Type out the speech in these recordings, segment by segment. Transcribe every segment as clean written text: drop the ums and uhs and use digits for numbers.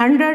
100।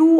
2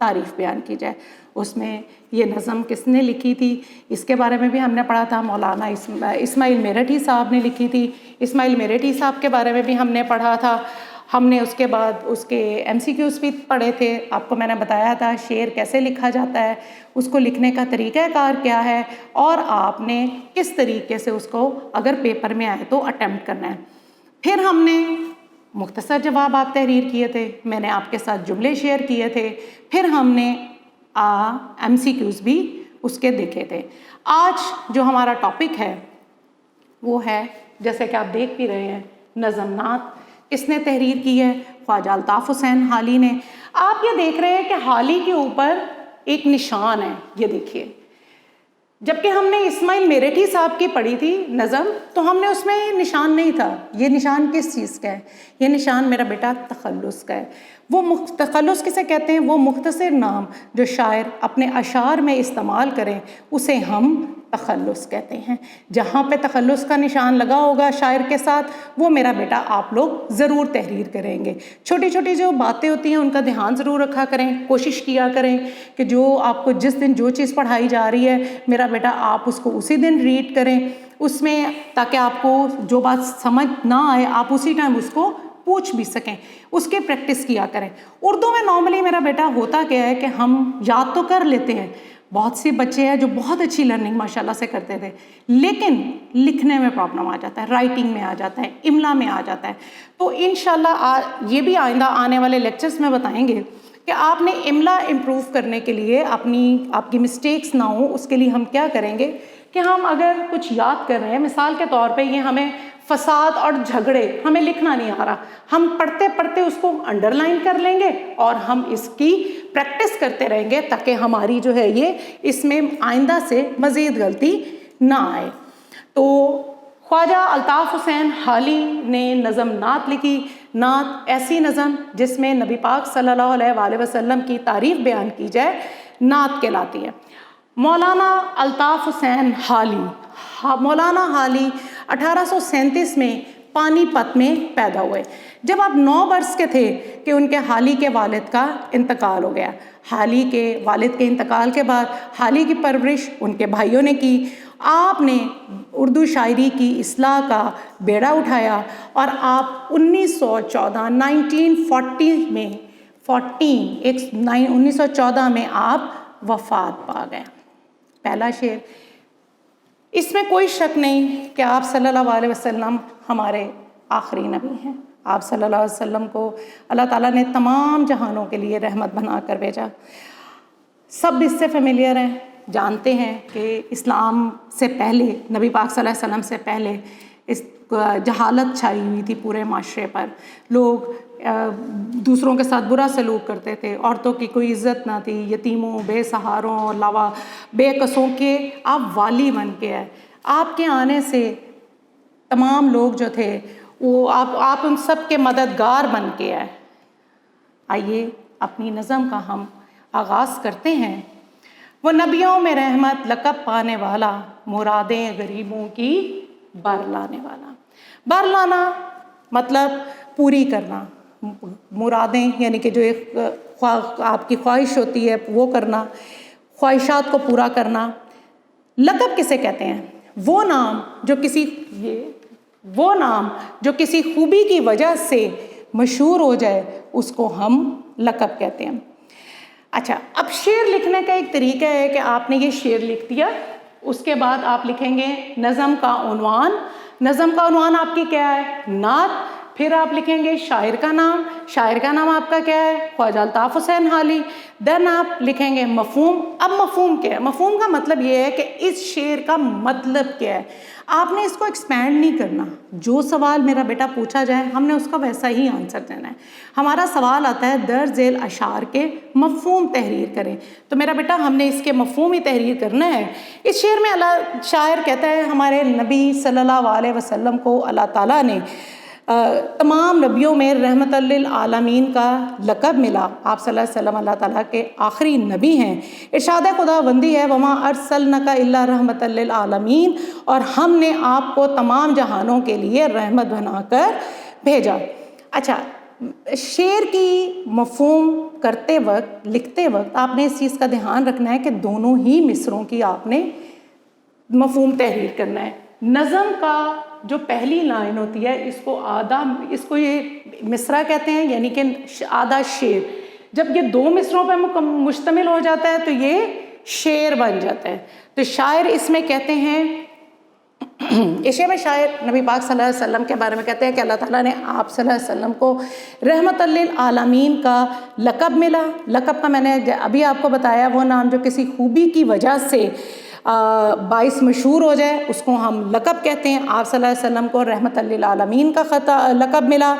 تعریف بیان کی جائے۔ اس میں یہ نظم کس نے لکھی تھی اس کے بارے میں بھی ہم نے پڑھا تھا، مولانا اسماعیل میرٹھی صاحب نے لکھی تھی۔ اسماعیل میرٹھی صاحب کے بارے میں بھی ہم نے پڑھا تھا۔ ہم نے اس کے بعد اس کے MCQs بھی پڑھے تھے، آپ کو میں نے بتایا تھا شعر کیسے لکھا جاتا ہے، اس کو لکھنے کا طریقہ کار کیا ہے، اور آپ نے کس طریقے سے اس کو اگر پیپر میں آئے تو اٹیمپٹ کرنا ہے۔ پھر ہم نے مختصر جوابات تحریر کیے تھے، میں نے آپ کے ساتھ جملے شیئر کیے تھے، پھر ہم نے MCQs بھی اس کے دیکھے تھے۔ آج جو ہمارا ٹاپک ہے وہ ہے، جیسے کہ آپ دیکھ بھی رہے ہیں، نظم نعت کس نے تحریر کی ہے؟ خواجہ الطاف حسین حالی نے۔ آپ یہ دیکھ رہے ہیں کہ حالی کے اوپر ایک نشان ہے، یہ دیکھیے۔ جبکہ ہم نے اسماعیل میرٹھی صاحب کی پڑھی تھی نظم، تو ہم نے اس میں یہ نشان نہیں تھا۔ یہ نشان کس چیز کا ہے؟ یہ نشان میرا بیٹا تخلص کا ہے۔ وہ تخلص کسے کہتے ہیں؟ وہ مختصر نام جو شاعر اپنے اشعار میں استعمال کریں اسے ہم تخلص کہتے ہیں۔ جہاں پہ تخلص کا نشان لگا ہوگا شاعر کے ساتھ، وہ میرا بیٹا آپ لوگ ضرور تحریر کریں گے۔ چھوٹی چھوٹی جو باتیں ہوتی ہیں ان کا دھیان ضرور رکھا کریں، کوشش کیا کریں کہ جو آپ کو جس دن جو چیز پڑھائی جا رہی ہے میرا بیٹا آپ اس کو اسی دن ریڈ کریں اس میں، تاکہ آپ کو جو بات سمجھ نہ آئے آپ اسی ٹائم اس کو پوچھ بھی سکیں، اس کے پریکٹس کیا کریں۔ اردو میں نارملی میرا بیٹا ہوتا کیا ہے کہ ہم یاد تو کر لیتے ہیں، بہت سے بچے ہیں جو بہت اچھی لرننگ ماشاءاللہ سے کرتے تھے، لیکن لکھنے میں پرابلم آ جاتا ہے، رائٹنگ میں آ جاتا ہے، املا میں آ جاتا ہے۔ تو انشاءاللہ یہ بھی آئندہ آنے والے لیکچرز میں بتائیں گے کہ آپ نے املا امپروو کرنے کے لیے آپ کی مسٹیکس نہ ہوں، اس کے لیے ہم کیا کریں گے کہ ہم اگر کچھ یاد کر رہے ہیں، مثال کے طور پہ یہ ہمیں فساد اور جھگڑے ہمیں لکھنا نہیں آ رہا، ہم پڑھتے پڑھتے اس کو انڈر لائن کر لیں گے اور ہم اس کی پریکٹس کرتے رہیں گے تاکہ ہماری جو ہے یہ اس میں آئندہ سے مزید غلطی نہ آئے۔ تو خواجہ الطاف حسین حالی نے نظم نعت لکھی۔ نعت ایسی نظم جس میں نبی پاک صلی اللہ علیہ وآلہ وسلم کی تعریف بیان کی جائے، نعت کہلاتی ہے۔ مولانا الطاف حسین حالی، مولانا حالی 1837 میں پانی پت میں پیدا ہوئے۔ جب آپ 9 برس کے تھے کہ ان کے حالی کے والد کا انتقال ہو گیا۔ حالی کے والد کے انتقال کے بعد حالی کی پرورش ان کے بھائیوں نے کی۔ آپ نے اردو شاعری کی اصلاح کا بیڑا اٹھایا اور آپ 1914 میں آپ وفات پا گئے۔ پہلا شعر، اس میں کوئی شک نہیں کہ آپ صلی اللہ علیہ وسلم ہمارے آخری نبی ہیں۔ آپ صلی اللہ علیہ وسلم کو اللہ تعالیٰ نے تمام جہانوں کے لیے رحمت بنا کر بھیجا۔ سب اس سے فیملیئر ہیں، جانتے ہیں کہ اسلام سے پہلے، نبی پاک صلی اللہ علیہ وسلم سے پہلے اس جہالت چھائی ہوئی تھی پورے معاشرے پر۔ لوگ دوسروں کے ساتھ برا سلوک کرتے تھے، عورتوں کی کوئی عزت نہ تھی، یتیموں، بے سہاروں، علاوہ بے کسوں کے آپ والی بن کے آئے۔ آپ کے آنے سے تمام لوگ جو تھے وہ آپ ان سب کے مددگار بن کے آئے۔ آئیے اپنی نظم کا ہم آغاز کرتے ہیں۔ وہ نبیوں میں رحمت لقب پانے والا، مرادیں غریبوں کی بر لانے والا۔ بر لانا مطلب پوری کرنا، مرادیں یعنی کہ جو ایک آپ کی خواہش ہوتی ہے وہ کرنا، خواہشات کو پورا کرنا۔ لقب کسے کہتے ہیں؟ وہ نام جو کسی خوبی کی وجہ سے مشہور ہو جائے اس کو ہم لقب کہتے ہیں۔ اچھا، اب شعر لکھنے کا ایک طریقہ ہے کہ آپ نے یہ شعر لکھ دیا، اس کے بعد آپ لکھیں گے نظم کا عنوان۔ نظم کا عنوان آپ کی کیا ہے؟ نعت۔ پھر آپ لکھیں گے شاعر کا نام۔ شاعر کا نام آپ کا کیا ہے؟ خواجہ الطاف حسین حالی۔ دین آپ لکھیں گے مفہوم۔ اب مفہوم کیا ہے؟ مفہوم کا مطلب یہ ہے کہ اس شعر کا مطلب کیا ہے۔ آپ نے اس کو ایکسپینڈ نہیں کرنا، جو سوال میرا بیٹا پوچھا جائے ہم نے اس کا ویسا ہی آنسر دینا ہے۔ ہمارا سوال آتا ہے درج ذیل اشعار کے مفہوم تحریر کریں، تو میرا بیٹا ہم نے اس کے مفہوم ہی تحریر کرنا ہے۔ اس شعر میں شاعر کہتا ہے ہمارے نبی صلی اللہ علیہ وسلم کو اللہ تعالیٰ نے تمام نبیوں میں رحمت للعالمین کا لقب ملا۔ آپ صلی اللہ علیہ وسلم اللہ تعالیٰ کے آخری نبی ہیں۔ ارشاد خداوندی ہے وما ارسلنک الا رحمت للعالمین، اور ہم نے آپ کو تمام جہانوں کے لیے رحمت بنا کر بھیجا۔ اچھا، شعر کی مفہوم کرتے وقت، لکھتے وقت آپ نے اس چیز کا دھیان رکھنا ہے کہ دونوں ہی مصروں کی آپ نے مفہوم تحریر کرنا ہے۔ نظم کا جو پہلی لائن ہوتی ہے اس کو یہ مصرع کہتے ہیں، یعنی کہ آدھا شعر۔ جب یہ 2 مصروں پہ مشتمل ہو جاتا ہے تو یہ شعر بن جاتا ہے۔ تو شاعر اس میں کہتے ہیں، عشاء میں شاعر نبی پاک صلی اللہ علیہ وسلم کے بارے میں کہتے ہیں کہ اللہ تعالیٰ نے آپ صلی اللہ علیہ وسلم کو رحمت للعالمین کا لقب ملا۔ لقب کا میں نے ابھی آپ کو بتایا، وہ نام جو کسی خوبی کی وجہ سے باعث مشہور ہو جائے اس کو ہم لقب کہتے ہیں۔ آپ صلی اللہ علیہ وسلم کو رحمت للعالمین کا لقب ملا۔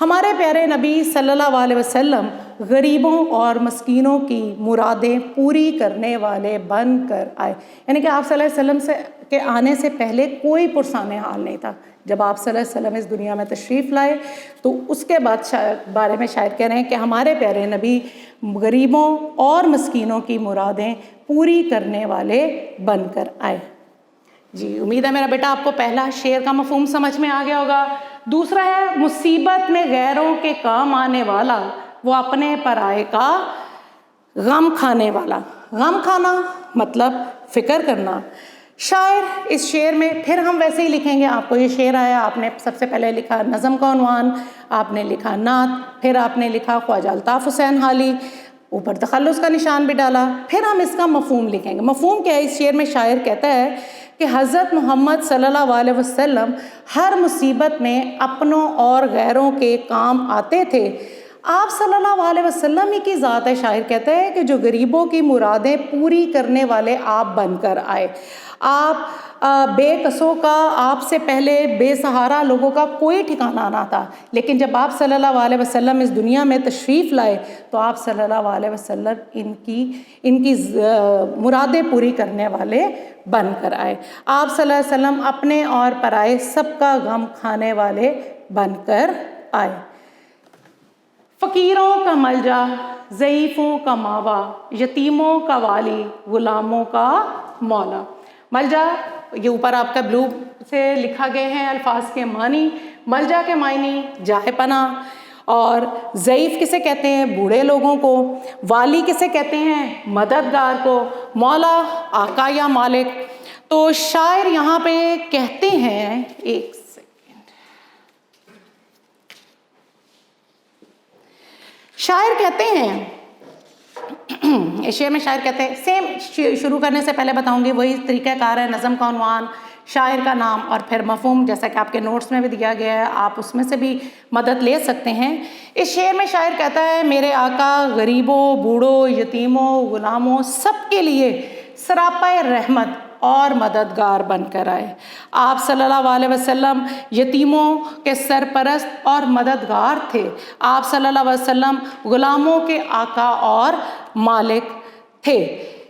ہمارے پیارے نبی صلی اللہ علیہ وسلم غریبوں اور مسکینوں کی مرادیں پوری کرنے والے بن کر آئے، یعنی کہ آپ صلی اللہ علیہ وسلم کے آنے سے پہلے کوئی پرسان حال نہیں تھا۔ جب آپ صلی اللہ علیہ وسلم اس دنیا میں تشریف لائے تو اس کے بعد بارے میں شاعر کہہ رہے ہیں کہ ہمارے پیارے نبی غریبوں اور مسکینوں کی مرادیں پوری کرنے والے بن کر آئے۔ جی امید ہے میرا بیٹا آپ کو پہلا شعر کا مفہوم سمجھ میں آ گیا ہوگا۔ دوسرا ہے مصیبت میں غیروں کے کام آنے والا، وہ اپنے پرائے کا غم کھانے والا۔ غم کھانا مطلب فکر کرنا۔ شاعر اس شعر میں، پھر ہم ویسے ہی لکھیں گے، آپ کو یہ شعر آیا، آپ نے سب سے پہلے لکھا نظم کا عنوان، آپ نے لکھا نعت، پھر آپ نے لکھا خواجہ الطاف حسین حالی، اوپر تخلص کا نشان بھی ڈالا، پھر ہم اس کا مفہوم لکھیں گے۔ مفہوم کیا ہے؟ اس شعر میں شاعر کہتا ہے کہ حضرت محمد صلی اللہ علیہ وسلم ہر مصیبت میں اپنوں اور غیروں کے کام آتے تھے۔ آپ صلی اللہ علیہ وسلم ہی کی ذات ہے، شاعر کہتا ہے کہ جو غریبوں کی مرادیں پوری کرنے والے آپ بن کر آئے۔ آپ بے کسوں کا، آپ سے پہلے بے سہارا لوگوں کا کوئی ٹھکانہ نہ تھا، لیکن جب آپ صلی اللہ علیہ وسلم اس دنیا میں تشریف لائے تو آپ صلی اللہ علیہ وسلم ان کی مرادیں پوری کرنے والے بن کر آئے۔ آپ صلی اللہ علیہ وسلم اپنے اور پرائے سب کا غم کھانے والے بن کر آئے۔ فقیروں کا ملجا، ضعیفوں کا ماوا، یتیموں کا والی، غلاموں کا مولا۔ ملجا، یہ اوپر آپ کا بلو سے لکھا گئے ہیں الفاظ کے معنی۔ ملجا کے معنی جائے پناہ، اور ضعیف کسے کہتے ہیں؟ بوڑھے لوگوں کو۔ والی کسے کہتے ہیں؟ مددگار کو۔ مولا، آقا یا مالک۔ تو شاعر یہاں پہ کہتے ہیں، ایک سیکنڈ، شاعر کہتے ہیں، اس شعر میں شاعر کہتے ہیں، سیم شروع کرنے سے پہلے بتاؤں گی، وہی طریقہ کار ہے، نظم کا عنوان، شاعر کا نام اور پھر مفہوم، جیسا کہ آپ کے نوٹس میں بھی دیا گیا ہے، آپ اس میں سے بھی مدد لے سکتے ہیں۔ اس شعر میں شاعر کہتا ہے، میرے آقا غریبوں، بوڑھوں، یتیموں، غلاموں سب کے لیے سراپا رحمت اور مددگار بن کر آئے۔ آپ صلی اللہ علیہ وسلم یتیموں کے سرپرست اور مددگار تھے۔ آپ صلی اللہ علیہ وسلم غلاموں کے آقا اور مالک تھے۔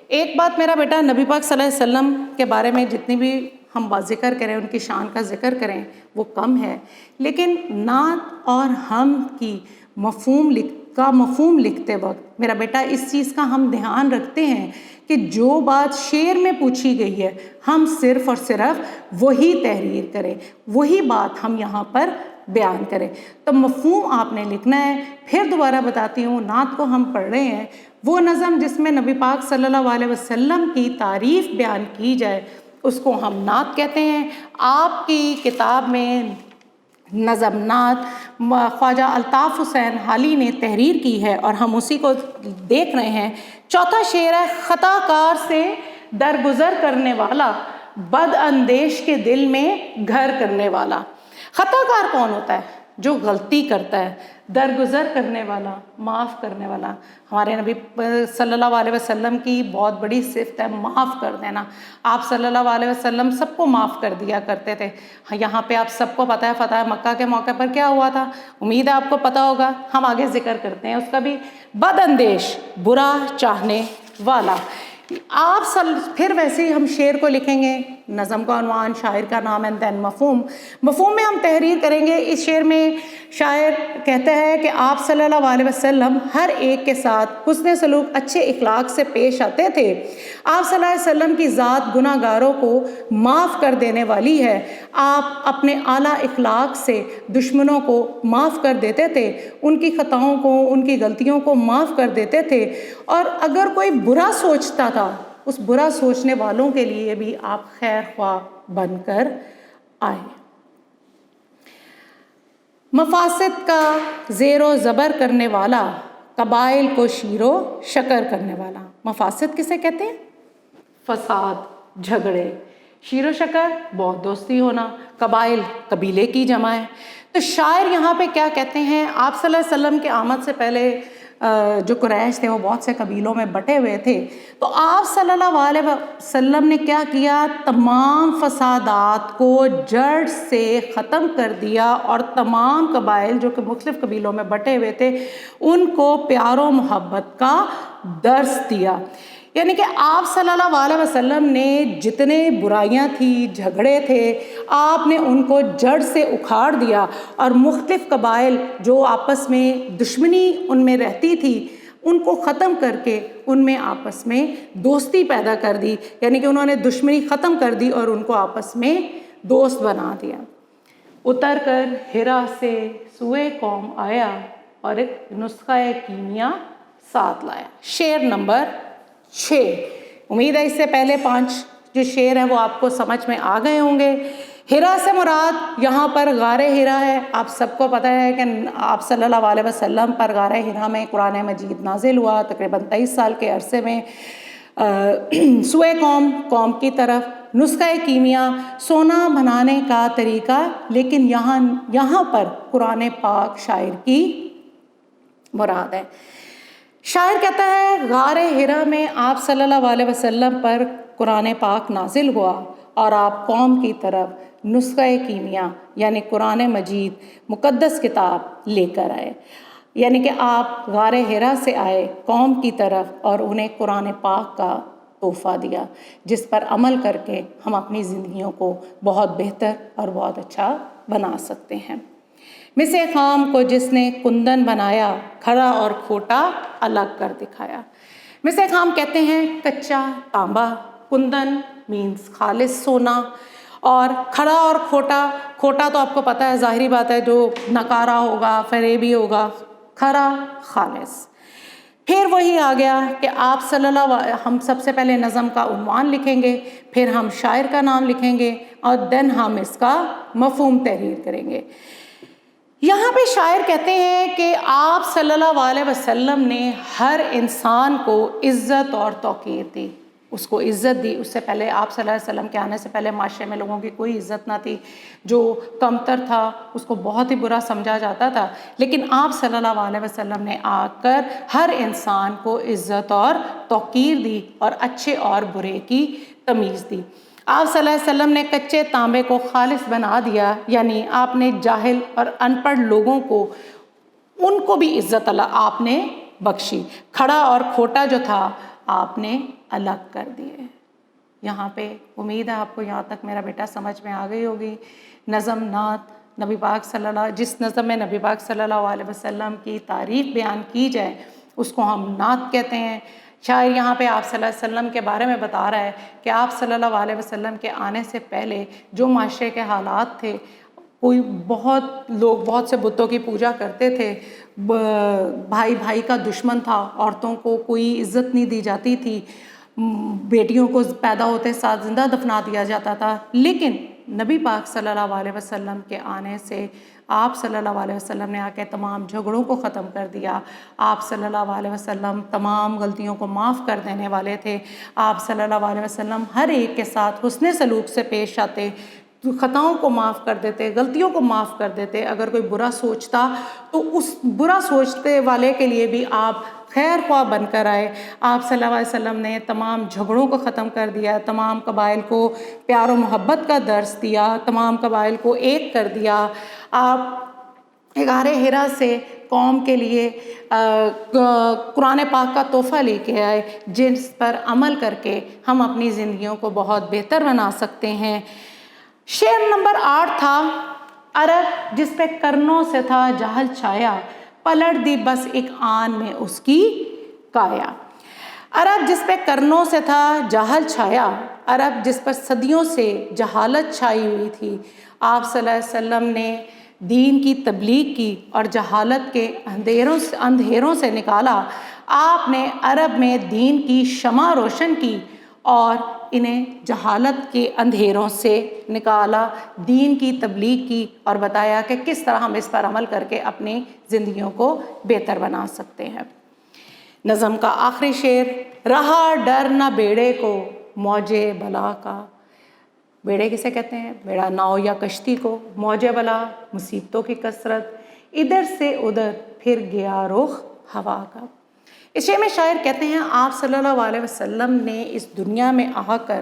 ایک بات میرا بیٹا، نبی پاک صلی اللہ علیہ وسلم کے بارے میں جتنی بھی ہم ذکر کریں، ان کی شان کا ذکر کریں، وہ کم ہے، لیکن نعت اور حمد کی مفہوم لکھتے وقت میرا بیٹا اس چیز کا ہم دھیان رکھتے ہیں کہ جو بات شعر میں پوچھی گئی ہے ہم صرف اور صرف وہی تحریر کریں، وہی بات ہم یہاں پر بیان کریں۔ تو مفہوم آپ نے لکھنا ہے۔ پھر دوبارہ بتاتی ہوں، نعت کو ہم پڑھ رہے ہیں، وہ نظم جس میں نبی پاک صلی اللہ علیہ وسلم کی تعریف بیان کی جائے اس کو ہم نعت کہتے ہیں۔ آپ کی کتاب میں نظم نعت خواجہ الطاف حسین حالی نے تحریر کی ہے اور ہم اسی کو دیکھ رہے ہیں۔ چوتھا شعر ہے، خطا کار سے درگزر کرنے والا، بد اندیش کے دل میں گھر کرنے والا۔ خطا کار کون ہوتا ہے؟ جو غلطی کرتا ہے۔ درگزر کرنے والا، معاف کرنے والا۔ ہمارے نبی صلی اللہ علیہ وسلم کی بہت بڑی صفت ہے معاف کر دینا۔ آپ صلی اللہ علیہ وسلم سب کو معاف کر دیا کرتے تھے۔ یہاں پہ آپ سب کو پتہ ہے فتح مکہ کے موقع پر کیا ہوا تھا، امید ہے آپ کو پتہ ہوگا، ہم آگے ذکر کرتے ہیں اس کا بھی۔ بد اندیش، برا چاہنے والا۔ آپ پھر ویسے ہی ہم شعر کو لکھیں گے، نظم کا عنوان، شاعر کا نام اینڈ دین مفہوم میں ہم تحریر کریں گے۔ اس شعر میں شاعر کہتا ہے کہ آپ صلی اللہ علیہ وسلم ہر ایک کے ساتھ حسن سلوک، اچھے اخلاق سے پیش آتے تھے۔ آپ صلی اللہ علیہ وسلم کی ذات گناہ گاروں کو معاف کر دینے والی ہے۔ آپ اپنے اعلیٰ اخلاق سے دشمنوں کو معاف کر دیتے تھے، ان کی خطاؤں کو، ان کی غلطیوں کو معاف کر دیتے تھے، اور اگر کوئی برا سوچتا تھا اس برا سوچنے والوں کے لیے بھی آپ خیر خواہ بن کر آئے۔ مفاسد کا زیر و زبر کرنے والا، قبائل کو شیر و شکر کرنے والا۔ مفاسد کسے کہتے ہیں؟ فساد، جھگڑے، شیر و شکر بہت دوستی ہونا، قبائل قبیلے کی جمع ہے۔ تو شاعر یہاں پہ کیا کہتے ہیں؟ آپ صلی اللہ علیہ وسلم کے آمد سے پہلے جو قریش تھے وہ بہت سے قبیلوں میں بٹے ہوئے تھے، تو آپ صلی اللہ علیہ وسلم نے کیا کیا؟ تمام فسادات کو جڑ سے ختم کر دیا، اور تمام قبائل جو کہ مختلف قبیلوں میں بٹے ہوئے تھے ان کو پیار و محبت کا درس دیا۔ یعنی کہ آپ صلی اللہ علیہ وسلم نے جتنے برائیاں تھیں، جھگڑے تھے، آپ نے ان کو جڑ سے اکھاڑ دیا، اور مختلف قبائل جو آپس میں دشمنی ان میں رہتی تھی ان کو ختم کر کے ان میں آپس میں دوستی پیدا کر دی۔ یعنی کہ انہوں نے دشمنی ختم کر دی اور ان کو آپس میں دوست بنا دیا۔ اتر کر ہرا سے سوئے قوم آیا، اور ایک نسخہ کیمیا ساتھ لایا۔ شعر نمبر 6۔ امید ہے اس سے پہلے 5 جو شعر ہیں وہ آپ کو سمجھ میں آ گئے ہوں گے۔ ہرا سے مراد یہاں پر غار ہرا ہے۔ آپ سب کو پتہ ہے کہ آپ صلی اللہ علیہ وسلم پر غار ہرا میں قرآن مجید نازل ہوا، تقریباً 23 سال کے عرصے میں۔ سوئے قوم کی طرف نسخہ کیمیا، سونا بنانے کا طریقہ، لیکن یہاں پر قرآن پاک شاعر کی مراد ہے۔ شاعر کہتا ہے غار ہرا میں آپ صلی اللہ علیہ وسلم پر قرآن پاک نازل ہوا، اور آپ قوم کی طرف نسخہ کیمیا یعنی قرآن مجید مقدس کتاب لے کر آئے۔ یعنی کہ آپ غار ہرا سے آئے قوم کی طرف اور انہیں قرآن پاک کا تحفہ دیا، جس پر عمل کر کے ہم اپنی زندگیوں کو بہت بہتر اور بہت اچھا بنا سکتے ہیں۔ مسے خام کو جس نے کندن بنایا، کھڑا اور کھوٹا الگ کر دکھایا۔ مسے خام کہتے ہیں کچا تانبا، کندن مینز خالص سونا، اور کھڑا اور کھوٹا تو آپ کو پتہ ہے، ظاہری بات ہے، جو نکارا ہوگا، فریبی ہوگا، کھڑا خالص۔ پھر وہی آ گیا کہ آپ صلی اللہ ہم سب سے پہلے نظم کا عنوان لکھیں گے، پھر ہم شاعر کا نام لکھیں گے، اور دین ہم اس کا مفہوم تحریر کریں گے۔ یہاں پہ شاعر کہتے ہیں کہ آپ صلی اللہ علیہ وسلم نے ہر انسان کو عزت اور توقیر دی، اس کو عزت دی۔ اس سے پہلے آپ صلی اللہ علیہ وسلم کے آنے سے پہلے معاشرے میں لوگوں کی کوئی عزت نہ تھی، جو کمتر تھا اس کو بہت ہی برا سمجھا جاتا تھا، لیکن آپ صلی اللہ علیہ وسلم نے آ کر ہر انسان کو عزت اور توقیر دی، اور اچھے اور برے کی تمیز دی۔ آپ صلی اللہ علیہ وسلم نے کچے تانبے کو خالص بنا دیا، یعنی آپ نے جاہل اور ان پڑھ لوگوں کو، ان کو بھی عزت آپ نے بخشی۔ کھڑا اور کھوٹا جو تھا آپ نے الگ کر دیے۔ یہاں پہ امید ہے آپ کو یہاں تک میرا بیٹا سمجھ میں آ گئی ہوگی۔ نظم نعت نبی پاک جس نظم میں نبی پاک صلی اللہ علیہ وسلم کی تعریف بیان کی جائے اس کو ہم نعت کہتے ہیں۔ شاعر یہاں پہ آپ صلی اللہ علیہ وسلم کے بارے میں بتا رہا ہے کہ آپ صلی اللہ علیہ وسلم کے آنے سے پہلے جو معاشرے کے حالات تھے، لوگ بہت سے بتوں کی پوجا کرتے تھے، بھائی بھائی کا دشمن تھا، عورتوں کو کوئی عزت نہیں دی جاتی تھی، بیٹیوں کو پیدا ہوتے ساتھ زندہ دفنا دیا جاتا تھا۔ لیکن نبی پاک صلی اللہ علیہ وسلم کے آنے سے آپ صلی اللہ علیہ وسلم نے آ کے تمام جھگڑوں کو ختم کر دیا۔ آپ صلی اللہ علیہ وسلم تمام غلطیوں کو معاف کر دینے والے تھے۔ آپ صلی اللہ علیہ وسلم ہر ایک کے ساتھ حسن سلوک سے پیش آتے، خطاؤں کو معاف کر دیتے، غلطیوں کو معاف کر دیتے۔ اگر کوئی برا سوچتا تو اس برا سوچتے والے کے لیے بھی آپ خیر خواہ بن کر آئے۔ آپ صلی اللہ علیہ وسلم نے تمام جھگڑوں کو ختم کر دیا، تمام قبائل کو پیار و محبت کا درس دیا، تمام قبائل کو ایک کر دیا۔ آپ غار ہرا سے قوم کے لیے قرآن پاک کا تحفہ لے کے آئے، جس پر عمل کر کے ہم اپنی زندگیوں کو بہت بہتر بنا سکتے ہیں۔ شعر نمبر 8 تھا، عرب جس پہ کرنوں سے تھا جہل چھایا، پلٹ دی بس ایک آن میں اس کی کایا۔ عرب جس پہ کرنوں سے تھا جہل چھایا، عرب جس پر صدیوں سے جہالت چھائی ہوئی تھی، آپ صلی اللہ علیہ وسلم نے دین کی تبلیغ کی اور جہالت کے اندھیروں سے نکالا۔ آپ نے عرب میں دین کی شمع روشن کی اور انہیں جہالت کے اندھیروں سے نکالا، دین کی تبلیغ کی اور بتایا کہ کس طرح ہم اس پر عمل کر کے اپنی زندگیوں کو بہتر بنا سکتے ہیں۔ نظم کا آخری شعر، رہا ڈر نہ بیڑے کو موجے بلا کا۔ بیڑے کسے کہتے ہیں؟ بیڑا ناؤ یا کشتی کو، موجے بلا مصیبتوں کی کثرت، ادھر سے ادھر پھر گیا رخ ہوا کا۔ اس شعر میں شاعر کہتے ہیں آپ صلی اللہ علیہ وسلم نے اس دنیا میں آ کر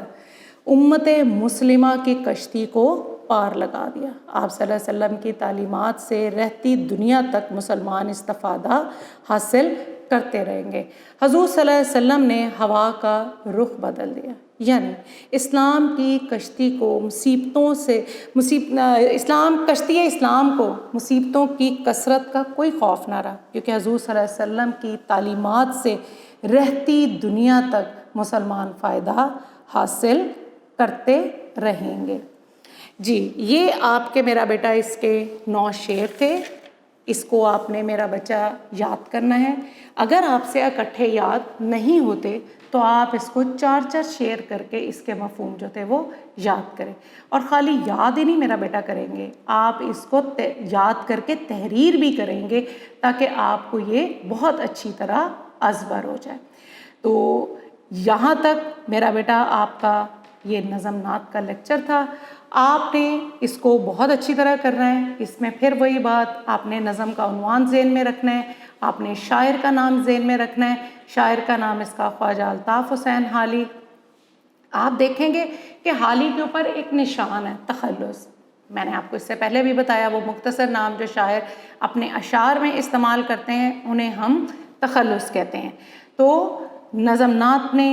امت مسلمہ کی کشتی کو پار لگا دیا۔ آپ صلی اللہ علیہ وسلم کی تعلیمات سے رہتی دنیا تک مسلمان استفادہ حاصل کرتے رہیں گے۔ حضور صلی اللہ علیہ وسلم نے ہوا کا رخ بدل دیا، یعنی اسلام کی کشتی کو کشتی اسلام کو مصیبتوں کی کثرت کا کوئی خوف نہ رہا، کیونکہ حضور صلی اللہ علیہ وسلم کی تعلیمات سے رہتی دنیا تک مسلمان فائدہ حاصل کرتے رہیں گے۔ جی، یہ آپ کے میرا بیٹا اس کے 9 شعر تھے، اس کو آپ نے میرا بچہ یاد کرنا ہے۔ اگر آپ سے اکٹھے یاد نہیں ہوتے تو آپ اس کو 4 شعر کر کے اس کے مفہوم جو تھے وہ یاد کریں، اور خالی یاد ہی نہیں میرا بیٹا کریں گے، آپ اس کو یاد کر کے تحریر بھی کریں گے تاکہ آپ کو یہ بہت اچھی طرح ازبر ہو جائے۔ تو یہاں تک میرا بیٹا آپ کا یہ نظم نعت کا لیکچر تھا۔ آپ نے اس کو بہت اچھی طرح کرنا ہے۔ اس میں پھر وہی بات، آپ نے نظم کا عنوان ذہن میں رکھنا ہے، آپ نے شاعر کا نام ذہن میں رکھنا ہے۔ شاعر کا نام اس کا خواجہ الطاف حسین حالی۔ آپ دیکھیں گے کہ حالی کے اوپر ایک نشان ہے، تخلص۔ میں نے آپ کو اس سے پہلے بھی بتایا، وہ مختصر نام جو شاعر اپنے اشعار میں استعمال کرتے ہیں انہیں ہم تخلص کہتے ہیں۔ تو نظم نعت نے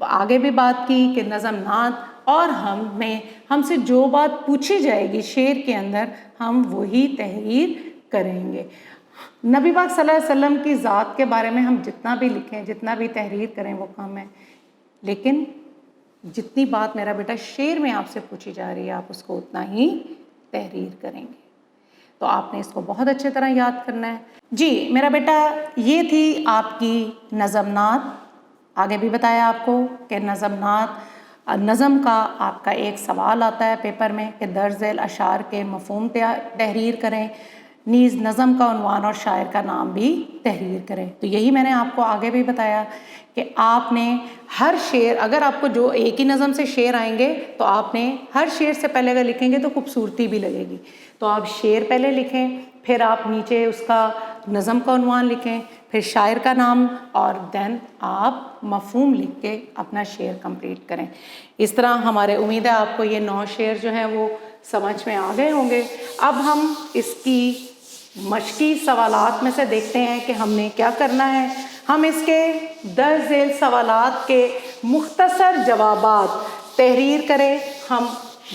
آگے بھی بات کی کہ نظم نعت اور ہم سے جو بات پوچھی جائے گی شعر کے اندر ہم وہی تحریر کریں گے۔ نبی پاک صلی اللہ علیہ وسلم کی ذات کے بارے میں ہم جتنا بھی لکھیں، جتنا بھی تحریر کریں وہ کم ہے، لیکن جتنی بات میرا بیٹا شعر میں آپ سے پوچھی جا رہی ہے آپ اس کو اتنا ہی تحریر کریں گے۔ تو آپ نے اس کو بہت اچھے طرح یاد کرنا ہے۔ جی میرا بیٹا، یہ تھی آپ کی نظم نعت۔ آگے بھی بتایا آپ کو کہ نظم کا آپ کا ایک سوال آتا ہے پیپر میں کہ درج ذیل اشعار کے مفہوم تحریر کریں، نیز نظم کا عنوان اور شاعر کا نام بھی تحریر کریں۔ تو یہی میں نے آپ کو آگے بھی بتایا کہ آپ نے ہر شعر، اگر آپ کو جو ایک ہی نظم سے شعر آئیں گے تو آپ نے ہر شعر سے پہلے اگر لکھیں گے تو خوبصورتی بھی لگے گی، تو آپ شعر پہلے لکھیں، پھر آپ نیچے اس کا نظم کا عنوان لکھیں، پھر شاعر کا نام، اور دین آپ مفہوم لکھ کے اپنا شعر کمپلیٹ کریں۔ اس طرح ہمارے امید ہے آپ کو یہ 9 شعر جو ہیں وہ سمجھ میں آ گئے ہوں گے۔ اب ہم اس کی مشقی سوالات میں سے دیکھتے ہیں کہ ہم نے کیا کرنا ہے۔ ہم اس کے درج ذیل سوالات کے مختصر جوابات تحریر کریں، ہم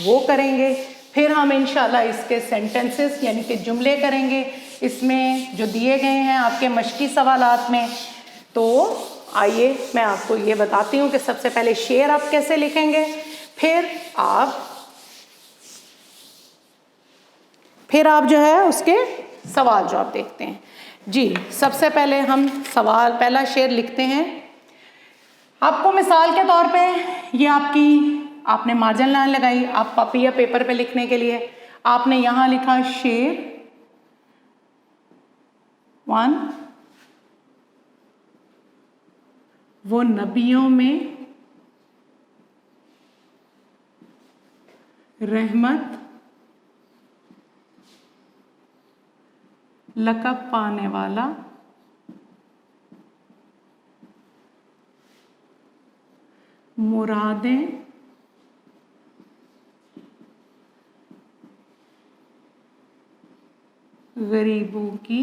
وہ کریں گے۔ پھر ہم انشاءاللہ اس کے سینٹنسز یعنی کہ جملے کریں گے، اس میں جو دیے گئے ہیں آپ کے مشقی سوالات میں۔ تو آئیے میں آپ کو یہ بتاتی ہوں کہ سب سے پہلے شعر آپ کیسے لکھیں گے، پھر آپ جو ہے اس کے سوال جو آپ دیکھتے ہیں۔ جی سب سے پہلے ہم پہلا شعر لکھتے ہیں۔ آپ کو مثال کے طور پہ یہ آپ نے مارجن لائن لگائی، آپ کاپی یا پیپر پہ لکھنے کے لیے آپ نے یہاں لکھا شعر 1، وہ نبیوں میں رحمت لقب پانے والا مرادیں غریبوں کی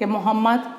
کہ محمد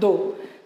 2।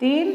3,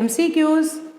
MCQs